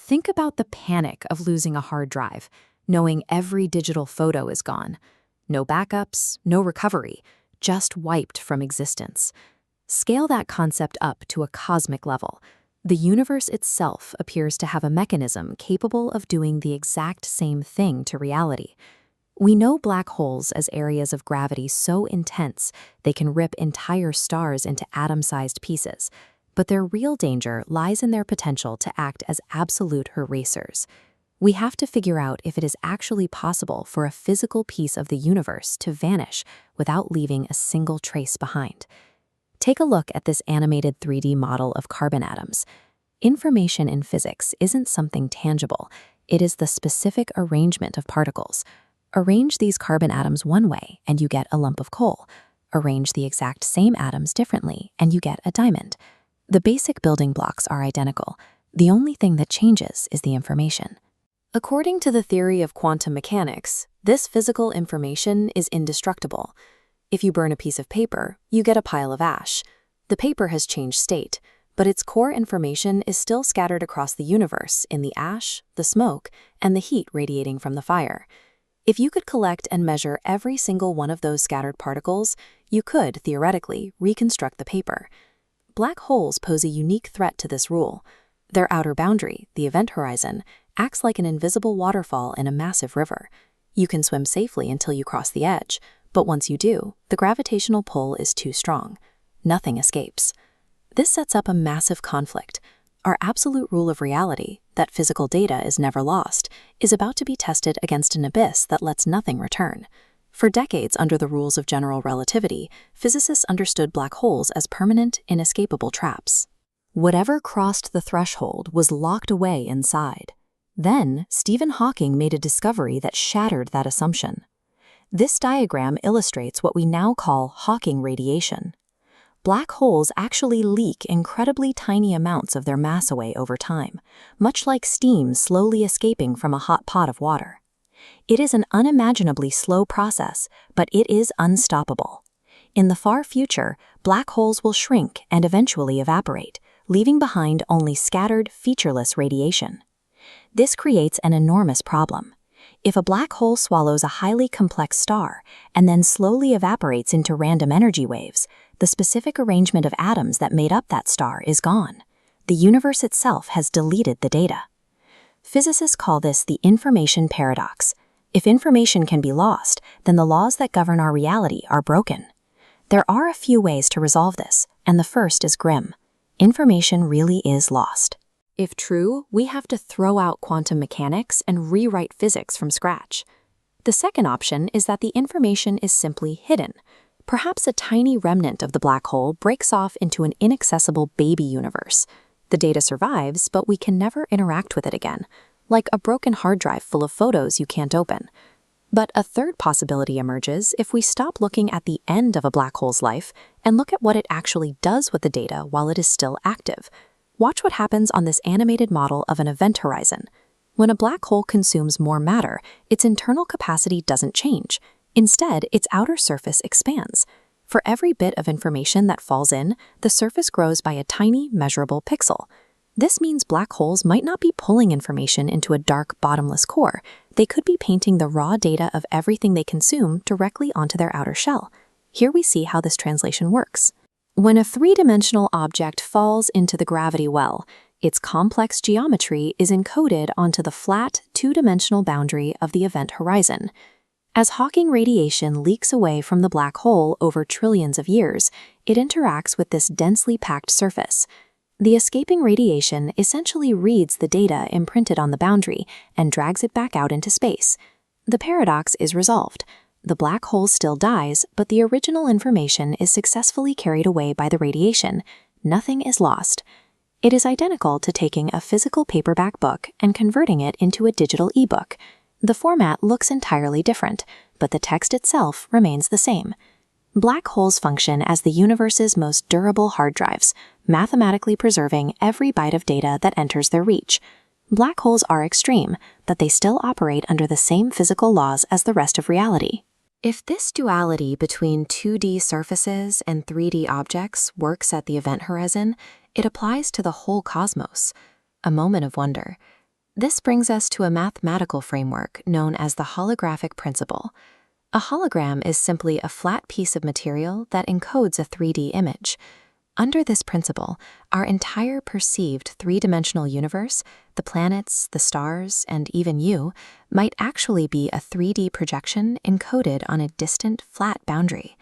Think about the panic of losing a hard drive, knowing every digital photo is gone. No backups, no recovery, just wiped from existence. Scale that concept up to a cosmic level. The universe itself appears to have a mechanism capable of doing the exact same thing to reality. We know black holes as areas of gravity so intense they can rip entire stars into atom-sized pieces, but their real danger lies in their potential to act as absolute erasers. We have to figure out if it is actually possible for a physical piece of the universe to vanish without leaving a single trace behind. Take a look at this animated 3D model of carbon atoms. Information in physics isn't something tangible. It is the specific arrangement of particles. Arrange these carbon atoms one way and you get a lump of coal. Arrange the exact same atoms differently and you get a diamond. The basic building blocks are identical. The only thing that changes is the information. According to the theory of quantum mechanics, this physical information is indestructible. If you burn a piece of paper, you get a pile of ash. The paper has changed state, but its core information is still scattered across the universe in the ash, the smoke, and the heat radiating from the fire. If you could collect and measure every single one of those scattered particles, you could, theoretically, reconstruct the paper. Black holes pose a unique threat to this rule. Their outer boundary, the event horizon, acts like an invisible waterfall in a massive river. You can swim safely until you cross the edge, but once you do, the gravitational pull is too strong. Nothing escapes. This sets up a massive conflict. Our absolute rule of reality, that physical data is never lost, is about to be tested against an abyss that lets nothing return. For decades under the rules of general relativity, physicists understood black holes as permanent, inescapable traps. Whatever crossed the threshold was locked away inside. Then, Stephen Hawking made a discovery that shattered that assumption. This diagram illustrates what we now call Hawking radiation. Black holes actually leak incredibly tiny amounts of their mass away over time, much like steam slowly escaping from a hot pot of water. It is an unimaginably slow process, but it is unstoppable. In the far future, black holes will shrink and eventually evaporate, leaving behind only scattered, featureless radiation. This creates an enormous problem. If a black hole swallows a highly complex star and then slowly evaporates into random energy waves, the specific arrangement of atoms that made up that star is gone. The universe itself has deleted the data. Physicists call this the information paradox. If information can be lost, then the laws that govern our reality are broken. There are a few ways to resolve this, and the first is grim. Information really is lost. If true, we have to throw out quantum mechanics and rewrite physics from scratch. The second option is that the information is simply hidden. Perhaps a tiny remnant of the black hole breaks off into an inaccessible baby universe. The data survives, but we can never interact with it again, like a broken hard drive full of photos you can't open. But a third possibility emerges if we stop looking at the end of a black hole's life and look at what it actually does with the data while it is still active. Watch what happens on this animated model of an event horizon. When a black hole consumes more matter, its internal capacity doesn't change. Instead, its outer surface expands. For every bit of information that falls in, the surface grows by a tiny, measurable pixel. This means black holes might not be pulling information into a dark, bottomless core. They could be painting the raw data of everything they consume directly onto their outer shell. Here we see how this translation works. When a three-dimensional object falls into the gravity well, its complex geometry is encoded onto the flat, two-dimensional boundary of the event horizon. As Hawking radiation leaks away from the black hole over trillions of years, it interacts with this densely packed surface. The escaping radiation essentially reads the data imprinted on the boundary and drags it back out into space. The paradox is resolved. The black hole still dies, but the original information is successfully carried away by the radiation. Nothing is lost. It is identical to taking a physical paperback book and converting it into a digital ebook. The format looks entirely different, but the text itself remains the same. Black holes function as the universe's most durable hard drives, mathematically preserving every byte of data that enters their reach. Black holes are extreme, but they still operate under the same physical laws as the rest of reality. If this duality between 2D surfaces and 3D objects works at the event horizon, it applies to the whole cosmos. A moment of wonder. This brings us to a mathematical framework known as the holographic principle. A hologram is simply a flat piece of material that encodes a 3D image. Under this principle, our entire perceived three-dimensional universe, the planets, the stars, and even you, might actually be a 3D projection encoded on a distant, flat boundary.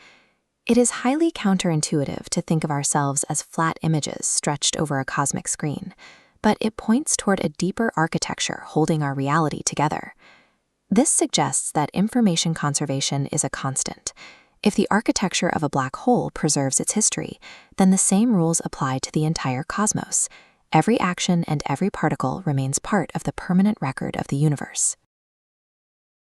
It is highly counterintuitive to think of ourselves as flat images stretched over a cosmic screen, but it points toward a deeper architecture holding our reality together. This suggests that information conservation is a constant. If the architecture of a black hole preserves its history, then the same rules apply to the entire cosmos. Every action and every particle remains part of the permanent record of the universe.